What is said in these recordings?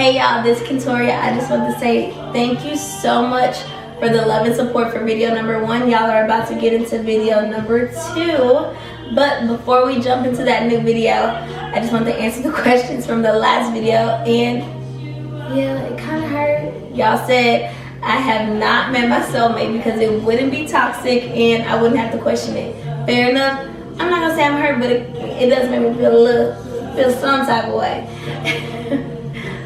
Hey y'all, this is Kentoria. I just want to say thank you so much for the love and support for video number 1. Y'all are about to get into video number 2. But before we jump into that new video, I just want to answer the questions from the last video. And yeah, it kind of hurt. Y'all said I have not met my soulmate because it wouldn't be toxic and I wouldn't have to question it. Fair enough. I'm not gonna say I'm hurt, but it does make me feel some type of way.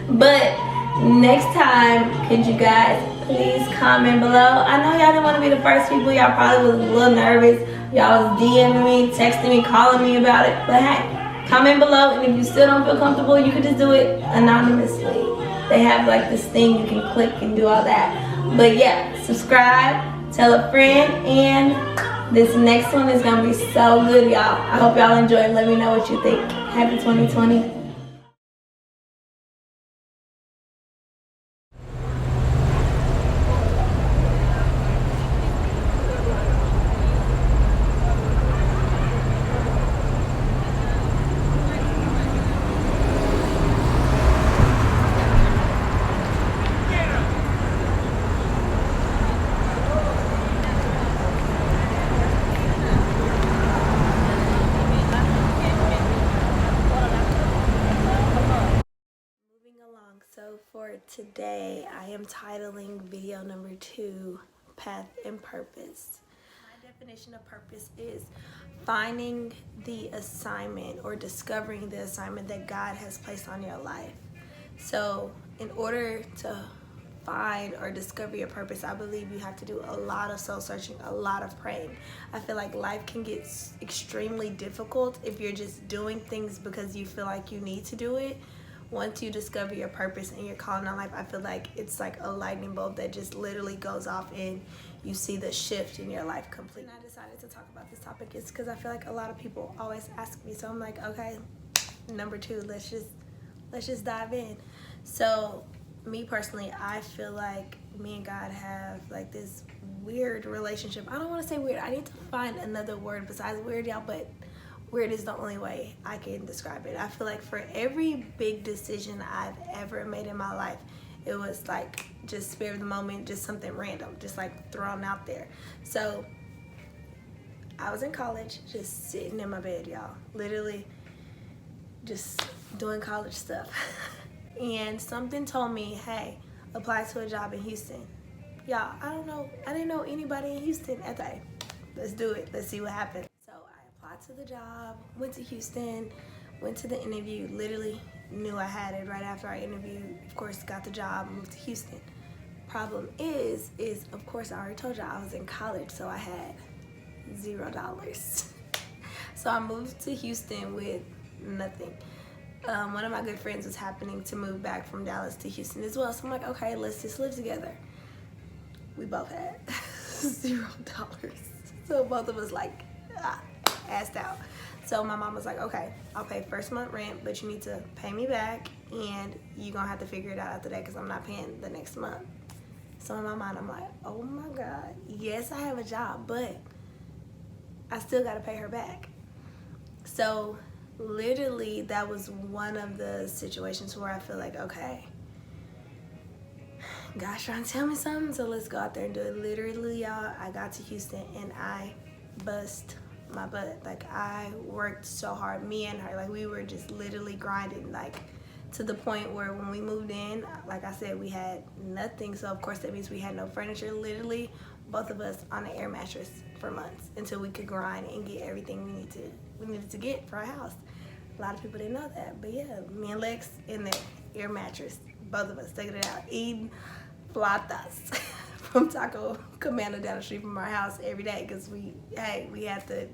But next time, could you guys please comment below? I know y'all didn't want to be the first people. Y'all probably was a little nervous. Y'all was DMing me, texting me, calling me about it. But hey, comment below, and if you still don't feel comfortable, you can just do it anonymously. They have like this thing you can click and do all that. But yeah, subscribe, tell a friend, and this next one is gonna be so good, y'all. I hope y'all enjoy it. Let me know what you think. Happy 2020. So for today, I am titling video number 2, Path and Purpose. My definition of purpose is finding the assignment or discovering the assignment that God has placed on your life. So in order to find or discover your purpose, I believe you have to do a lot of soul searching, a lot of praying. I feel like life can get extremely difficult if you're just doing things because you feel like you need to do it. Once you discover your purpose and your calling on life, I feel like it's like a lightning bolt that just literally goes off and you see the shift in your life completely. And I decided to talk about this topic is because I feel like a lot of people always ask me, so I'm like, okay, number 2, let's just dive in. So me personally, I feel like me and God have like this weird relationship. I don't want to say weird. I need to find another word besides weird, y'all, but weird is the only way I can describe it. I feel like for every big decision I've ever made in my life, it was like just spare of the moment, just something random, just like thrown out there. So I was in college, just sitting in my bed, y'all, literally just doing college stuff. And something told me, hey, apply to a job in Houston. Y'all, I didn't know anybody in Houston at the time. Let's do it, let's see what happens. Applied to the job, went to Houston, went to the interview, literally knew I had it right after I interviewed. Of course, got the job, moved to Houston. Problem is of course I already told you I was in college, so I had $0. So I moved to Houston with nothing. One of my good friends was happening to move back from Dallas to Houston as well, so I'm like, okay, let's just live together. We both had $0. So both of us like, asked out. So my mom was like, okay, I'll pay first month rent, but you need to pay me back and you're gonna have to figure it out after that because I'm not paying the next month. So in my mind, I'm like, oh my God, yes, I have a job, but I still gotta pay her back. So literally that was one of the situations where I feel like, okay, God's trying to tell me something, so let's go out there and do it. Literally, y'all, I got to Houston and I bust my butt. Like, I worked so hard, me and her, like we were just literally grinding, like to the point where when we moved in, like I said, we had nothing. So of course that means we had no furniture. Literally both of us on an air mattress for months until we could grind and get everything we needed to get for our house. A lot of people didn't know that, but yeah, me and Lex in the air mattress, both of us taking it out, eating flautas from Taco Commando down the street from our house every day because we had to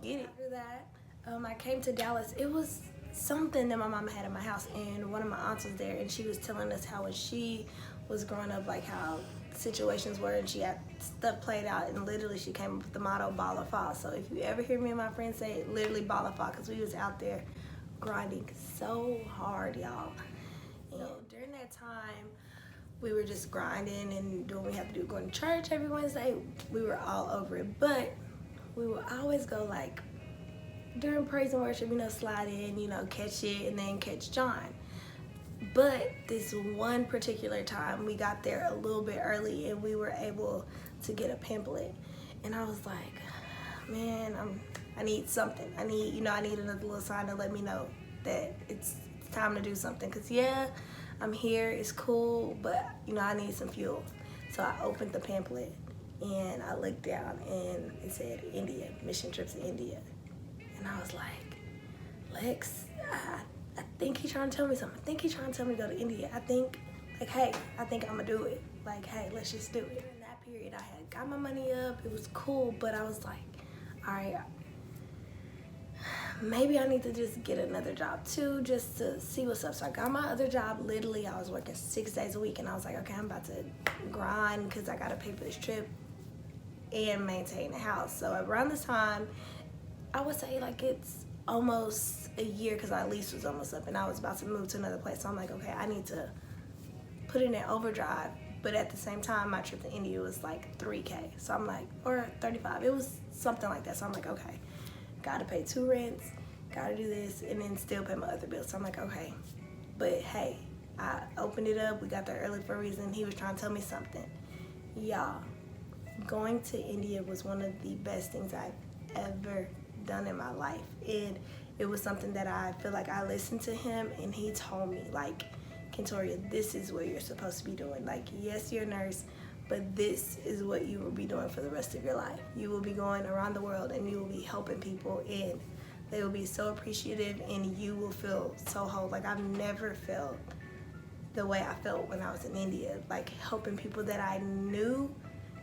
get it. After that, I came to Dallas. It was something that my mama had in my house, and one of my aunts was there, and she was telling us how when she was growing up, like how situations were, and she had stuff played out, and literally she came up with the motto, ball or fall. So if you ever hear me and my friends say it, literally ball or fall, because we was out there grinding so hard, y'all. So during that time, we were just grinding and doing what we have to do, going to church every Wednesday. We were all over it, but we would always go like during praise and worship, slide in, catch it and then catch John. But this one particular time, we got there a little bit early and we were able to get a pamphlet. And I was like, man, I need something. I need another little sign to let me know that it's time to do something. Cause yeah, I'm here, it's cool, but I need some fuel. So I opened the pamphlet and I looked down and it said India, mission trips to India. And I was like, Lex, I think he's trying to tell me something. I think he's trying to tell me to go to India. I think, like, hey, I think I'm gonna do it. Like, hey, let's just do it. In that period, I had got my money up. It was cool, but I was like, all right, maybe I need to just get another job too, just to see what's up. So I got my other job. Literally, I was working 6 days a week, and I was like, okay, I'm about to grind because I gotta pay for this trip and maintain the house. So around this time, I would say like it's almost a year because our lease was almost up and I was about to move to another place. So I'm like, okay, I need to put in an overdrive. But at the same time, my trip to India was like $3K. So I'm like, or 35. It was something like that. So I'm like, okay, gotta pay 2 rents, gotta do this, and then still pay my other bills. So I'm like, okay. But hey, I opened it up. We got there early for a reason. He was trying to tell me something. Y'all, going to India was one of the best things I've ever done in my life. And it was something that I feel like I listened to him and he told me, like, Kentoria, this is what you're supposed to be doing. Like, yes, you're a nurse, but this is what you will be doing for the rest of your life. You will be going around the world and you will be helping people and they will be so appreciative and you will feel so whole. Like, I've never felt the way I felt when I was in India, like helping people that I knew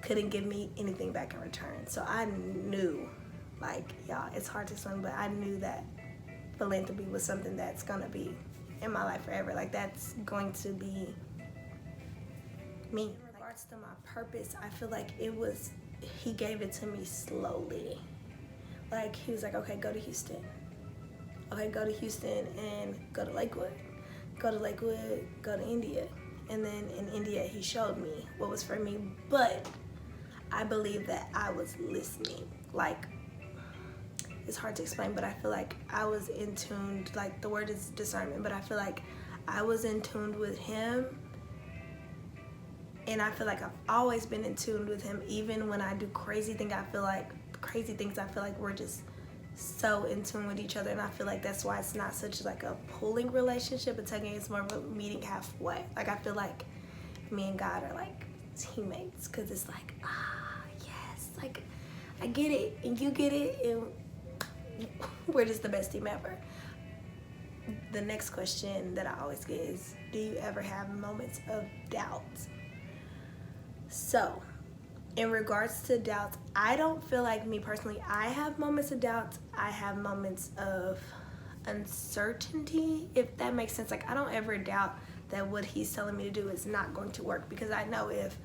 couldn't give me anything back in return. So I knew, like, y'all, it's hard to explain, but I knew that philanthropy was something that's gonna be in my life forever. Like, that's going to be me. In regards to my purpose, I feel like he gave it to me slowly. Like, he was like, okay, go to Houston. Okay, go to Houston and go to Lakewood. Go to Lakewood, go to India. And then in India, he showed me what was for me. But I believe that I was listening. Like, it's hard to explain, but I feel like I was in tune, like the word is discernment, but I feel like I was in tune with him. And I feel like I've always been in tune with him, even when I do crazy things. I feel like we're just so in tune with each other, and I feel like that's why it's not such like a pulling relationship. It's taking it's more of a meeting halfway. Like, I feel like me and God are like teammates, because it's like, yes, like I get it and you get it, and we're just the best team ever. The next question that I always get is, do you ever have moments of doubt? So, in regards to doubts, I don't feel like, me personally, I have moments of doubt. I have moments of uncertainty, if that makes sense. Like, I don't ever doubt that what he's telling me to do is not going to work, because I know if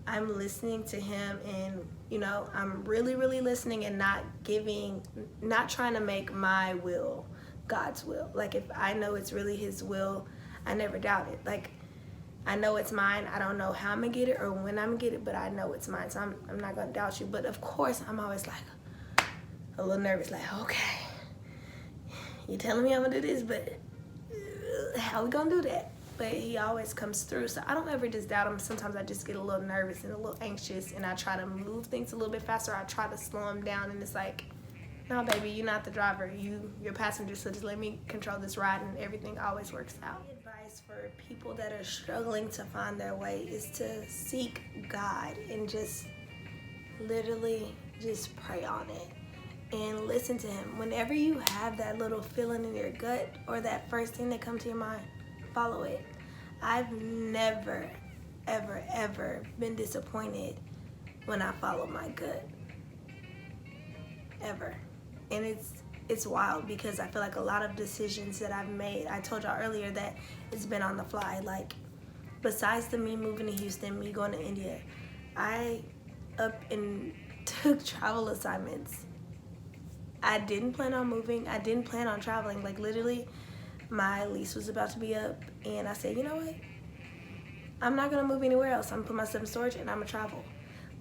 I'm listening to him and, I'm really, really listening and not trying to make my will God's will. Like, if I know it's really his will, I never doubt it. Like, I know it's mine. I don't know how I'm gonna get it or when I'm gonna get it, but I know it's mine. So I'm not gonna doubt you. But of course, I'm always like a little nervous, like, okay, you telling me I'm gonna do this, but how we gonna do that? But he always comes through. So I don't ever just doubt him. Sometimes I just get a little nervous and a little anxious, and I try to move things a little bit faster. I try to slow him down, and it's like, no, baby, you're not the driver. You're passenger, so just let me control this ride, and everything always works out. Advice for people that are struggling to find their way is to seek God and just literally just pray on it and listen to him. Whenever you have that little feeling in your gut or that first thing that comes to your mind, follow it. I've never, ever, ever been disappointed when I follow my gut. Ever. And it's wild, because I feel like a lot of decisions that I've made, I told y'all earlier that it's been on the fly. Like, besides me moving to Houston, me going to India, I up and took travel assignments. I didn't plan on moving. I didn't plan on traveling. Like, literally, my lease was about to be up, and I said, you know what? I'm not gonna move anywhere else. I'm gonna put myself in storage and I'm gonna travel.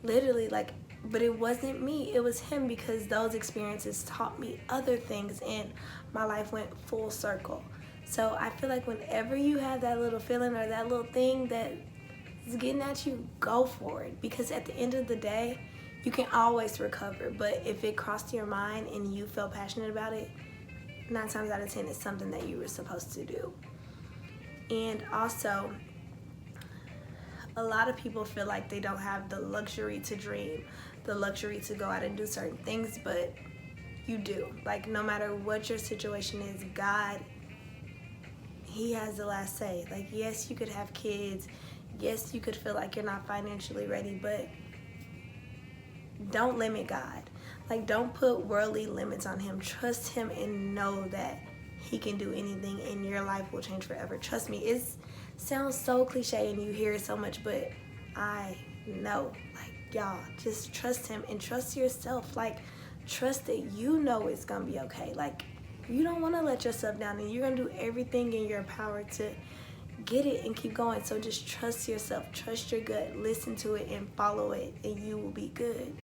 Literally, like, but it wasn't me, it was him, because those experiences taught me other things and my life went full circle. So I feel like whenever you have that little feeling or that little thing that is getting at you, go for it. Because at the end of the day, you can always recover. But if it crossed your mind and you felt passionate about it, 9 times out of 10 it's something that you were supposed to do. And also, a lot of people feel like they don't have the luxury to dream, the luxury to go out and do certain things, but you do. Like, no matter what your situation is, God, He has the last say. Like, yes, you could have kids. Yes, you could feel like you're not financially ready, but don't limit God. Like, don't put worldly limits on Him. Trust Him and know that He can do anything and your life will change forever. Trust me, it sounds so cliche and you hear it so much, but I know. Like, y'all, just trust Him and trust yourself. Like, trust that you know it's gonna be okay. Like, you don't want to let yourself down, and you're gonna do everything in your power to get it and keep going. So just trust yourself, trust your gut, listen to it and follow it, and you will be good.